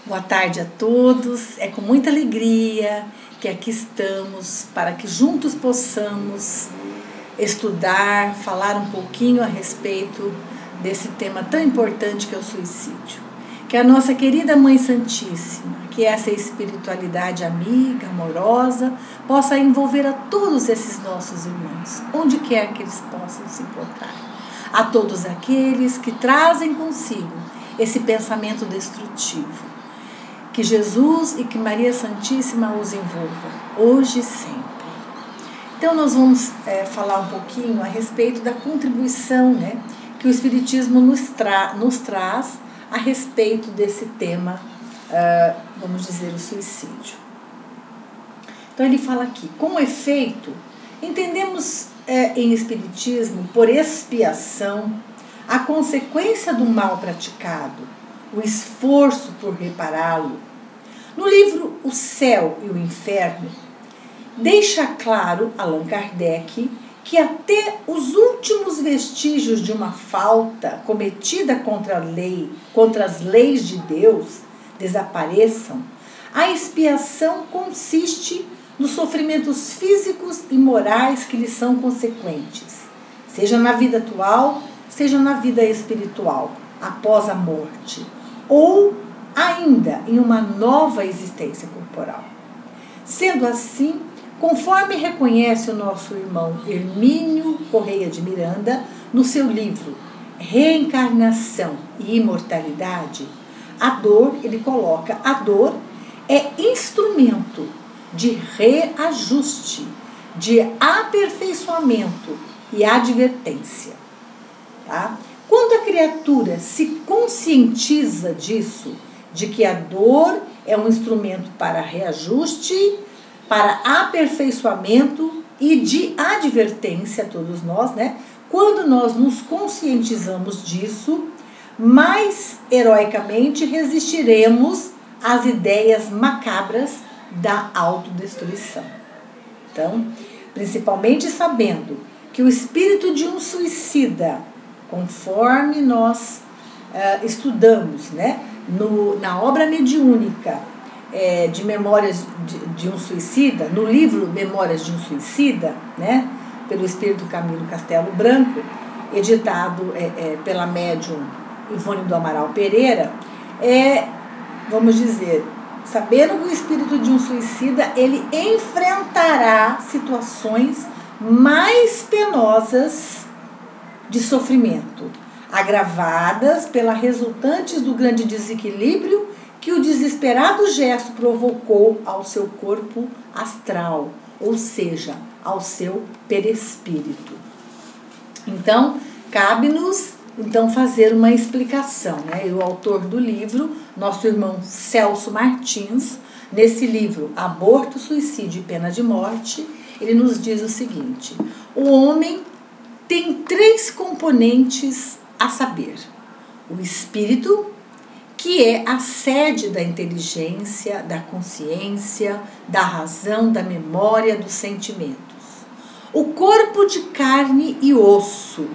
Boa tarde a todos. É com muita alegria que aqui estamos para que juntos possamos estudar, falar um pouquinho a respeito desse tema tão importante que é o suicídio. Que a nossa querida Mãe Santíssima, que essa espiritualidade amiga, amorosa, possa envolver a todos esses nossos irmãos, onde quer que eles possam se encontrar. A todos aqueles que trazem consigo esse pensamento destrutivo. Que Jesus e que Maria Santíssima os envolvam, hoje e sempre. Então nós vamos falar um pouquinho a respeito da contribuição, que o Espiritismo nos traz a respeito desse tema, vamos dizer, o suicídio. Então ele fala aqui, com efeito, entendemos em Espiritismo, por expiação, a consequência do mal praticado, o esforço por repará-lo. No livro O Céu e o Inferno, deixa claro Allan Kardec que até os últimos vestígios de uma falta cometida contra as leis de Deus desapareçam, a expiação consiste nos sofrimentos físicos e morais que lhes são consequentes, seja na vida atual, seja na vida espiritual, após a morte, ou ainda em uma nova existência corporal. Sendo assim, conforme reconhece o nosso irmão Hermínio Correia de Miranda, no seu livro Reencarnação e Imortalidade, a dor, ele coloca, a dor é instrumento de reajuste, de aperfeiçoamento e advertência. Tá? Quando a criatura se conscientiza disso, de que a dor é um instrumento para reajuste, para aperfeiçoamento e de advertência a todos nós, Quando nós nos conscientizamos disso, mais heroicamente resistiremos às ideias macabras da autodestruição. Então, principalmente sabendo que o espírito de um suicida, conforme nós estudamos, na obra mediúnica de Memórias de um Suicida, no livro Memórias de um Suicida, pelo espírito Camilo Castelo Branco, editado pela médium Ivone do Amaral Pereira, vamos dizer, sabendo que o espírito de um suicida, ele enfrentará situações mais penosas de sofrimento, agravadas pelas resultantes do grande desequilíbrio que o desesperado gesto provocou ao seu corpo astral, ou seja, ao seu perispírito. Então, cabe-nos fazer uma explicação. E o autor do livro, nosso irmão Celso Martins, nesse livro Aborto, Suicídio e Pena de Morte, ele nos diz o seguinte: o homem tem 3 componentes a saber: o espírito, que é a sede da inteligência, da consciência, da razão, da memória, dos sentimentos; o corpo de carne e osso,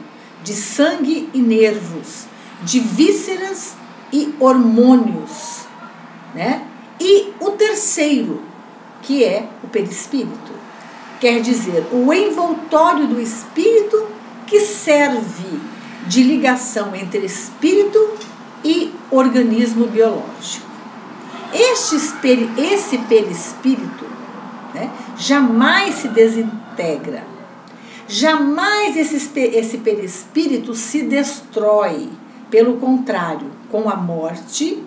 de sangue e nervos, de vísceras e hormônios, E o terceiro, que é o perispírito, quer dizer, o envoltório do espírito, que serve de ligação entre espírito e organismo biológico. Esse perispírito jamais se desintegra, jamais esse perispírito se destrói. Pelo contrário, com a morte,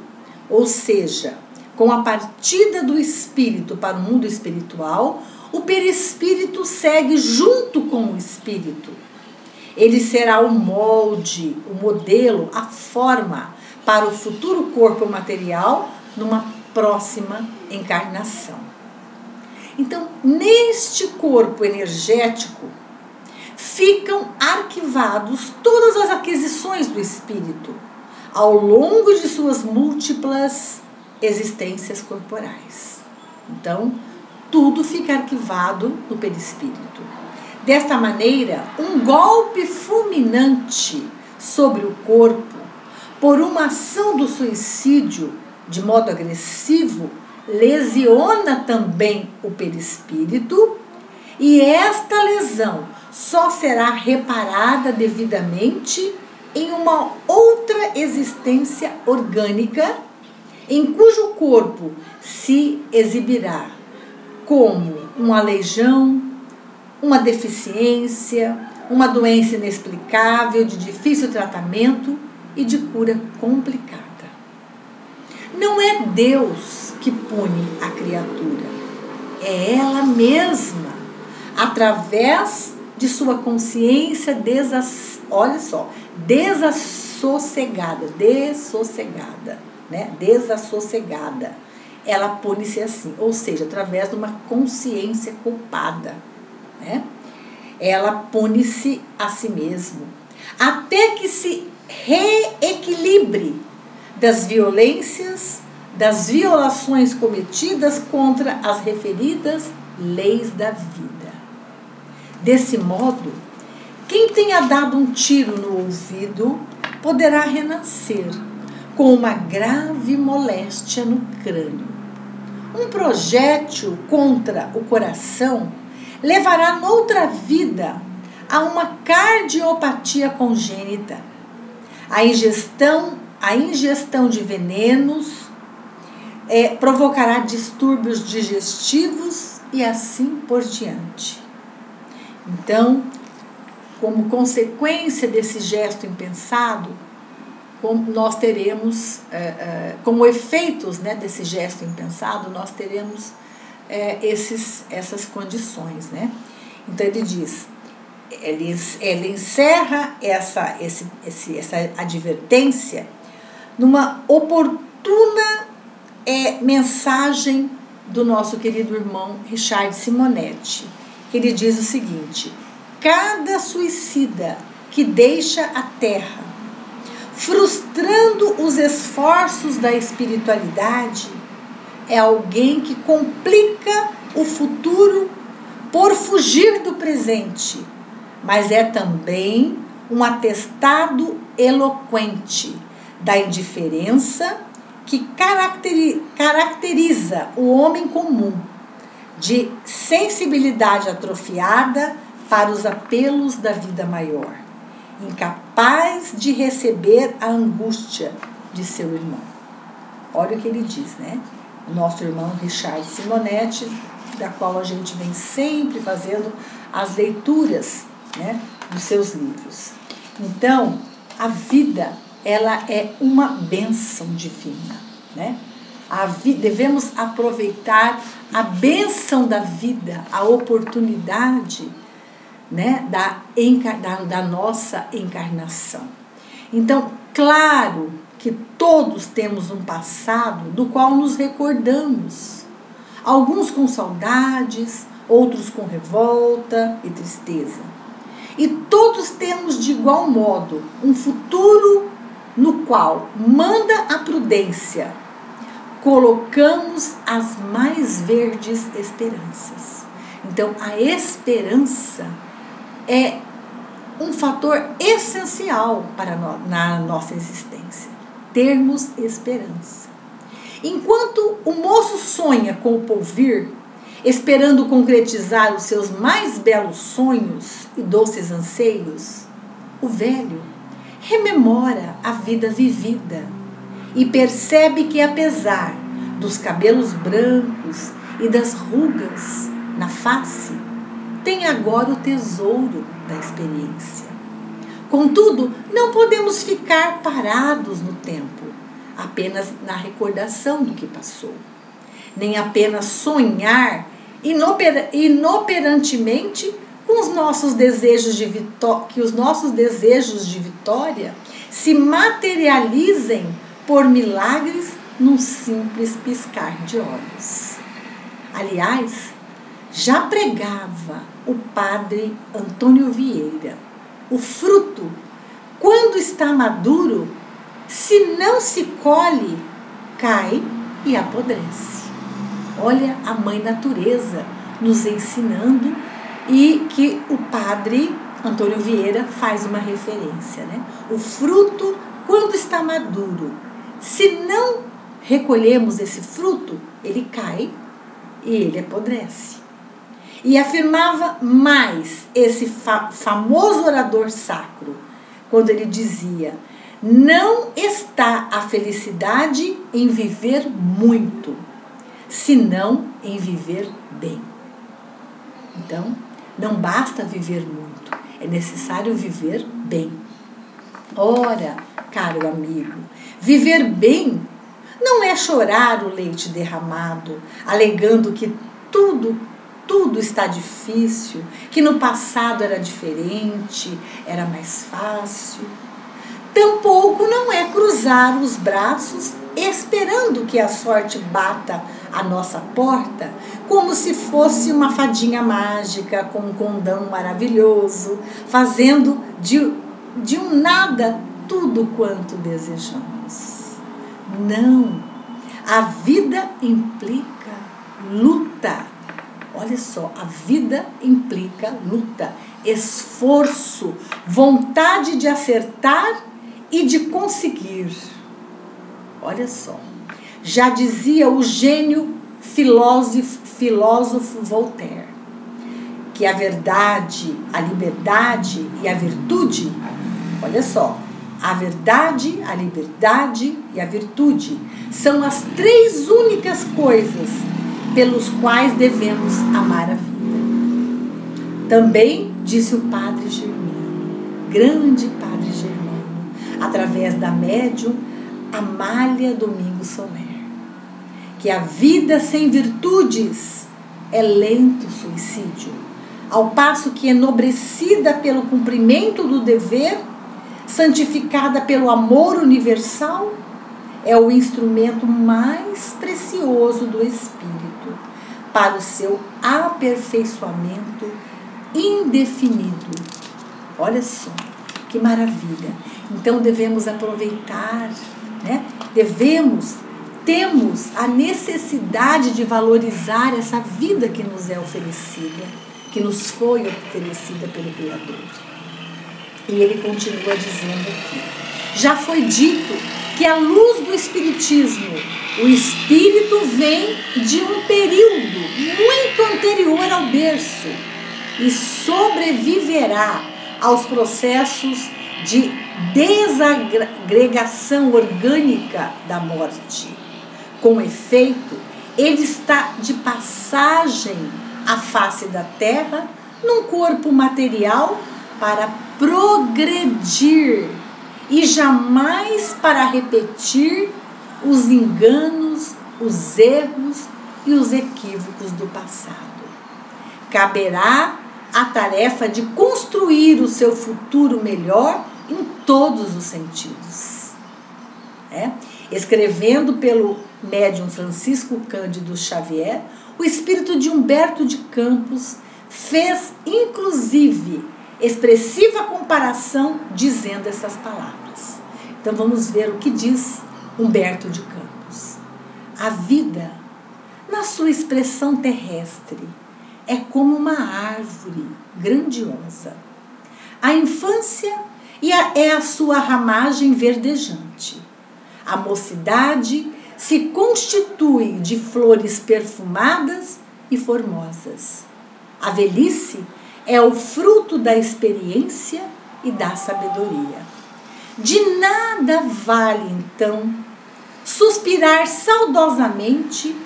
ou seja, com a partida do espírito para o mundo espiritual, o perispírito segue junto com o espírito. Ele será o molde, o modelo, a forma para o futuro corpo material numa próxima encarnação. Então, neste corpo energético, ficam arquivados todas as aquisições do espírito ao longo de suas múltiplas existências corporais. Então, tudo fica arquivado no perispírito. Desta maneira, um golpe fulminante sobre o corpo, por uma ação do suicídio, de modo agressivo, lesiona também o perispírito, e esta lesão só será reparada devidamente em uma outra existência orgânica, em cujo corpo se exibirá como um aleijão, uma deficiência, uma doença inexplicável, de difícil tratamento e de cura complicada. Não é Deus que pune a criatura, é ela mesma, através de sua consciência desassossegada, né? Desassossegada. Ela pune-se assim, ou seja, através de uma consciência culpada, né? Ela pune-se a si mesma, até que se reequilibre das violências, das violações cometidas contra as referidas leis da vida. Desse modo, quem tenha dado um tiro no ouvido poderá renascer com uma grave moléstia no crânio. Um projétil contra o coração levará noutra vida a uma cardiopatia congênita. A ingestão de venenos provocará distúrbios digestivos e assim por diante. Então, como consequência desse gesto impensado, nós teremos, como efeitos, né, desse gesto impensado, nós teremos essas condições, né? Então ele diz, ele encerra essa advertência numa oportuna mensagem do nosso querido irmão Richard Simonetti, que ele diz o seguinte: cada suicida que deixa a Terra frustrando os esforços da espiritualidade é alguém que complica o futuro por fugir do presente, mas é também um atestado eloquente da indiferença que caracteriza o homem comum, de sensibilidade atrofiada para os apelos da vida maior, incapaz de receber a angústia de seu irmão. Olha o que ele diz, né? O nosso irmão Richard Simonetti, da qual a gente vem sempre fazendo as leituras, né, dos seus livros. Então, a vida, ela é uma bênção divina, né? Devemos aproveitar a bênção da vida, a oportunidade, né, da nossa encarnação. Então, claro que todos temos um passado do qual nos recordamos, alguns com saudades, outros com revolta e tristeza. E todos temos de igual modo um futuro no qual manda a prudência, colocamos as mais verdes esperanças. Então, a esperança é um fator essencial na nossa existência. Termos esperança. Enquanto o moço sonha com o porvir, esperando concretizar os seus mais belos sonhos e doces anseios, o velho rememora a vida vivida e percebe que, apesar dos cabelos brancos e das rugas na face, tem agora o tesouro da experiência. Contudo, não podemos ficar parados no tempo, apenas na recordação do que passou, nem apenas sonhar inoperantemente com os nossos desejos de que os nossos desejos de vitória se materializem por milagres num simples piscar de olhos. Aliás, já pregava o padre Antônio Vieira: o fruto, quando está maduro, se não se colhe, cai e apodrece. Olha a mãe natureza nos ensinando, e que o padre Antônio Vieira faz uma referência, né? O fruto, quando está maduro, se não recolhemos esse fruto, ele cai e ele apodrece. E afirmava mais esse famoso orador sacro, quando ele dizia: não está a felicidade em viver muito, senão em viver bem. Então, não basta viver muito, é necessário viver bem. Ora, caro amigo, viver bem não é chorar o leite derramado, alegando que tudo está difícil, que no passado era diferente, era mais fácil. Tampouco não é cruzar os braços esperando que a sorte bata a nossa porta, como se fosse uma fadinha mágica com um condão maravilhoso, fazendo de um nada tudo quanto desejamos. Não, a vida implica luta. Olha só, a vida implica luta, esforço, vontade de acertar e de conseguir. Olha só, já dizia o gênio filósofo Voltaire, que a verdade, a liberdade e a virtude, olha só, a verdade, a liberdade e a virtude são as 3 únicas coisas pelos quais devemos amar a vida. Também disse o Padre Germano, grande Padre Germano, através da médium Amália Domingos Soler, que a vida sem virtudes é lento suicídio, ao passo que enobrecida pelo cumprimento do dever, santificada pelo amor universal, é o instrumento mais precioso do espírito para o seu aperfeiçoamento indefinido. Olha só, que maravilha. Então devemos aproveitar, né? Temos a necessidade de valorizar essa vida que nos é oferecida, que nos foi oferecida pelo Criador. E ele continua dizendo aqui: já foi dito que à luz do Espiritismo, o espírito vem de um período muito anterior ao berço e sobreviverá aos processos de desagregação orgânica da morte. Com efeito, ele está de passagem à face da Terra num corpo material para progredir e jamais para repetir os enganos, os erros e os equívocos do passado. Caberá a tarefa de construir o seu futuro melhor em todos os sentidos. Escrevendo pelo médium Francisco Cândido Xavier, o espírito de Humberto de Campos fez, inclusive, expressiva comparação dizendo essas palavras. Então vamos ver o que diz Humberto de Campos. A vida, na sua expressão terrestre, é como uma árvore grandiosa. A infância é a sua ramagem verdejante. A mocidade se constitui de flores perfumadas e formosas. A velhice é o fruto da experiência e da sabedoria. De nada vale, então, suspirar saudosamente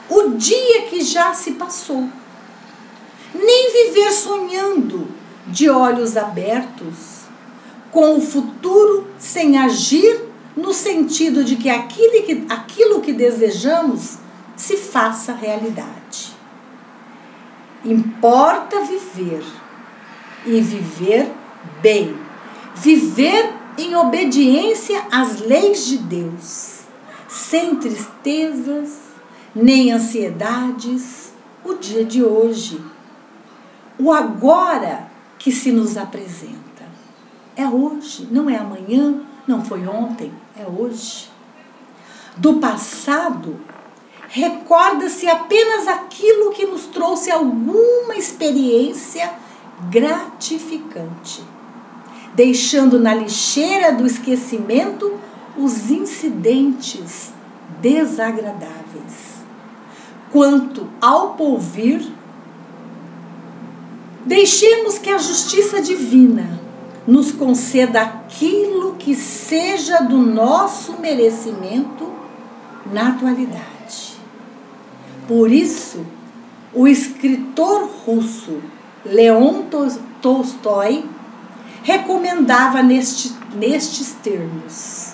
o dia que já se passou, nem viver sonhando de olhos abertos com o futuro sem agir no sentido de que aquilo que desejamos se faça realidade. Importa viver e viver bem, viver em obediência às leis de Deus, sem tristezas nem ansiedades, o dia de hoje, o agora que se nos apresenta. É hoje, não é amanhã, não foi ontem, é hoje. Do passado, recorda-se apenas aquilo que nos trouxe alguma experiência gratificante, deixando na lixeira do esquecimento os incidentes desagradáveis. Quanto ao porvir, deixemos que a justiça divina nos conceda aquilo que seja do nosso merecimento na atualidade. Por isso, o escritor russo Leon Tolstói recomendava nestes termos: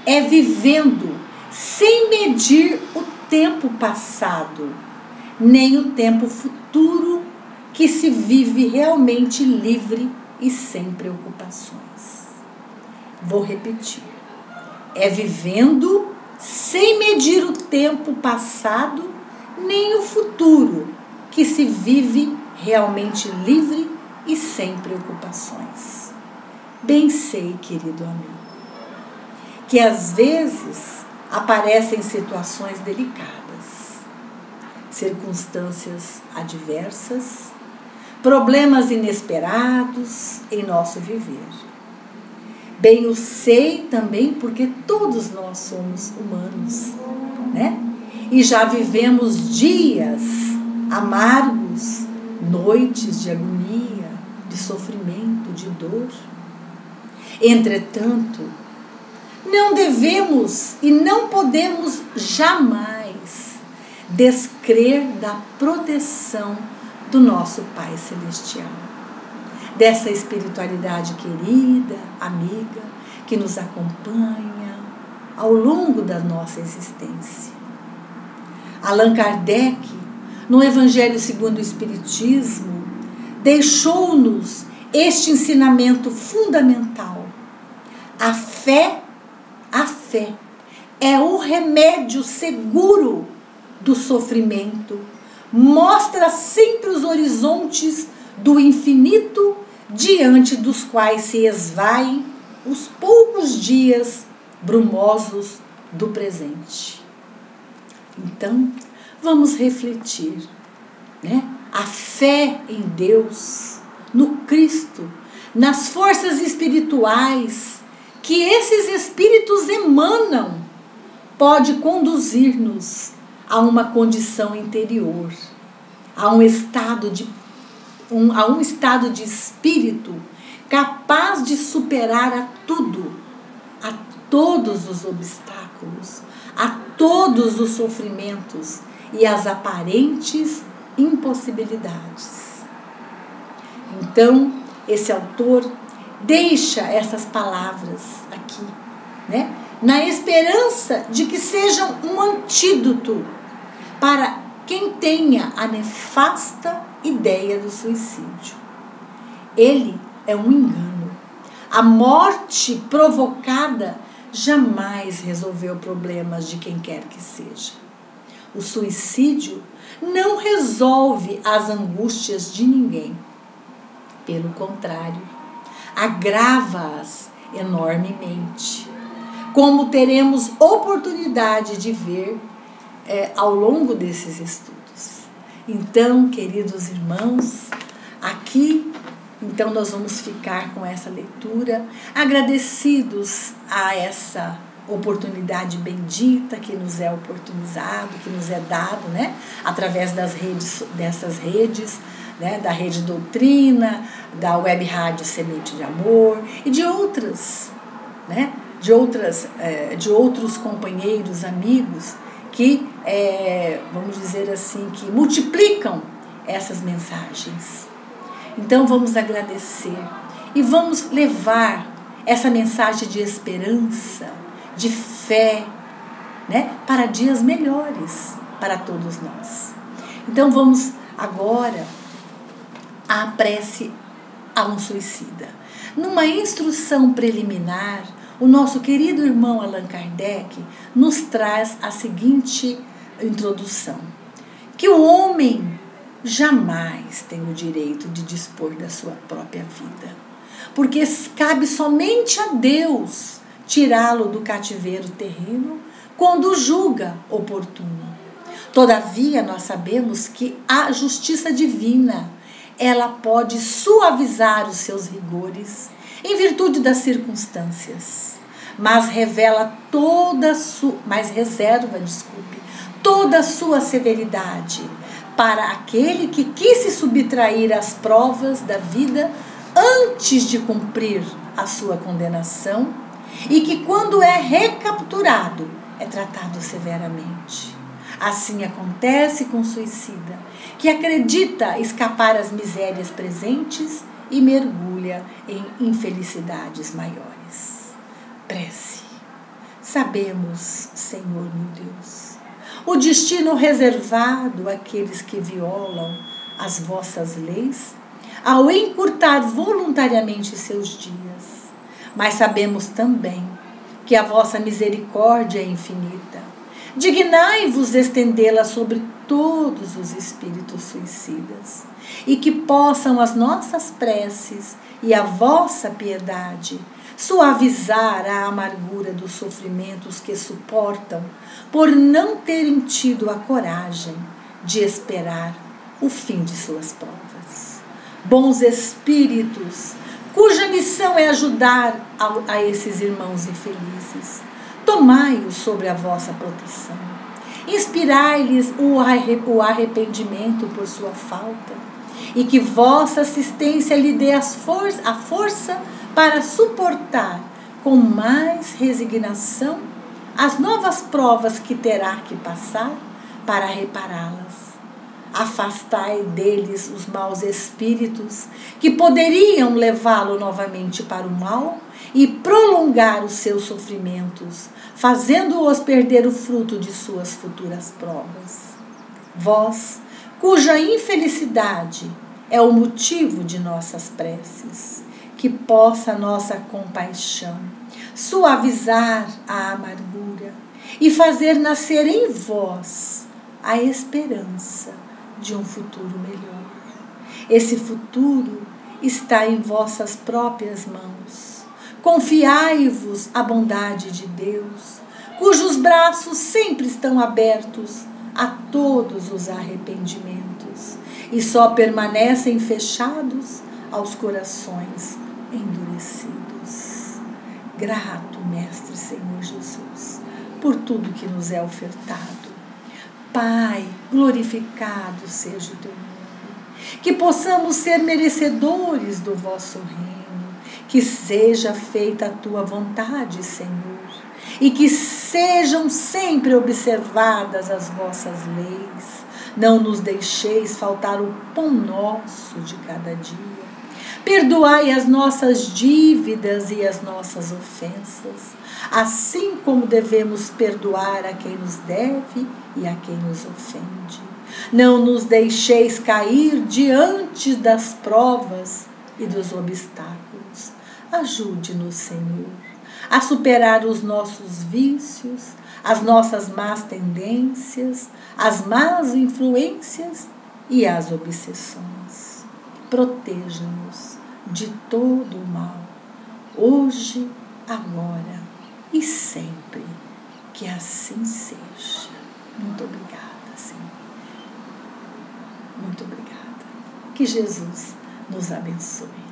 é vivendo sem medir o tempo passado, nem o tempo futuro, que se vive realmente livre e sem preocupações. Vou repetir. É vivendo sem medir o tempo passado, nem o futuro, que se vive realmente livre e sem preocupações. Bem sei, querido amigo, que às vezes aparecem situações delicadas, circunstâncias adversas, problemas inesperados em nosso viver. Bem o sei também porque todos nós somos humanos, né? E já vivemos dias amargos, noites de agonia, de sofrimento, de dor. Entretanto, não devemos e não podemos jamais descrer da proteção do nosso Pai Celestial, dessa espiritualidade querida, amiga, que nos acompanha ao longo da nossa existência. Allan Kardec, no Evangelho segundo o Espiritismo, deixou-nos este ensinamento fundamental. A fé é o remédio seguro do sofrimento, mostra sempre os horizontes do infinito diante dos quais se esvaem os poucos dias brumosos do presente. Então, vamos refletir, né? A fé em Deus, no Cristo, nas forças espirituais que esses espíritos emanam, pode conduzir-nos a uma condição interior, a um estado de espírito capaz de superar a tudo, a todos os obstáculos, a todos os sofrimentos e as aparentes impossibilidades. Então, esse autor deixa essas palavras aqui, né? Na esperança de que sejam um antídoto para quem tenha a nefasta ideia do suicídio. Ele é um engano. A morte provocada jamais resolveu problemas de quem quer que seja. O suicídio não resolve as angústias de ninguém. Pelo contrário, agrava-as enormemente, como teremos oportunidade de ver ao longo desses estudos. Então, queridos irmãos, aqui, então nós vamos ficar com essa leitura, agradecidos a essa oportunidade bendita que nos é oportunizado, que nos é dado, né, através dessas redes, né, da Rede Doutrina, da Web Rádio Semente de Amor e de outras, né, de outros companheiros, amigos que, vamos dizer assim, que multiplicam essas mensagens. Então vamos agradecer e vamos levar essa mensagem de esperança, de fé, né, para dias melhores para todos nós. Então vamos agora à prece a um suicida. Numa instrução preliminar, o nosso querido irmão Allan Kardec nos traz a seguinte introdução: que o homem jamais tem o direito de dispor da sua própria vida, porque cabe somente a Deus tirá-lo do cativeiro terreno quando julga oportuno. Todavia, nós sabemos que a justiça divina, ela pode suavizar os seus rigores em virtude das circunstâncias, mas reserva toda a sua severidade para aquele que quis se subtrair às provas da vida antes de cumprir a sua condenação e que, quando é recapturado, é tratado severamente. Assim acontece com o suicida, que acredita escapar às misérias presentes e mergulha em infelicidades maiores. Prece. Sabemos, Senhor meu Deus, o destino reservado àqueles que violam as vossas leis, ao encurtar voluntariamente seus dias. Mas sabemos também que a vossa misericórdia é infinita. Dignai-vos estendê-la sobre todos os espíritos suicidas, e que possam as nossas preces e a vossa piedade suavizar a amargura dos sofrimentos que suportam por não terem tido a coragem de esperar o fim de suas provas. Bons espíritos, cuja missão é ajudar a esses irmãos infelizes, tomai-os sobre a vossa proteção. Inspirai-lhes o arrependimento por sua falta, e que vossa assistência lhe dê a força para suportar com mais resignação as novas provas que terá que passar para repará-las. Afastai deles os maus espíritos que poderiam levá-lo novamente para o mal e prolongar os seus sofrimentos, fazendo-os perder o fruto de suas futuras provas. Vós, cuja infelicidade é o motivo de nossas preces, que possa a nossa compaixão suavizar a amargura e fazer nascer em vós a esperança de um futuro melhor. Esse futuro está em vossas próprias mãos. Confiai-vos à bondade de Deus, cujos braços sempre estão abertos a todos os arrependimentos e só permanecem fechados aos corações endurecidos. Grato, Mestre Senhor Jesus, por tudo que nos é ofertado. Pai, glorificado seja o teu nome, que possamos ser merecedores do vosso reino, que seja feita a tua vontade, Senhor, e que sejam sempre observadas as vossas leis. Não nos deixeis faltar o pão nosso de cada dia. Perdoai as nossas dívidas e as nossas ofensas, assim como devemos perdoar a quem nos deve e a quem nos ofende. Não nos deixeis cair diante das provas e dos obstáculos. Ajude-nos, Senhor, a superar os nossos vícios, as nossas más tendências, as más influências e as obsessões. Proteja-nos de todo o mal, hoje, agora e sempre. Que assim seja. Muito obrigada, Senhor. Muito obrigada. Que Jesus nos abençoe.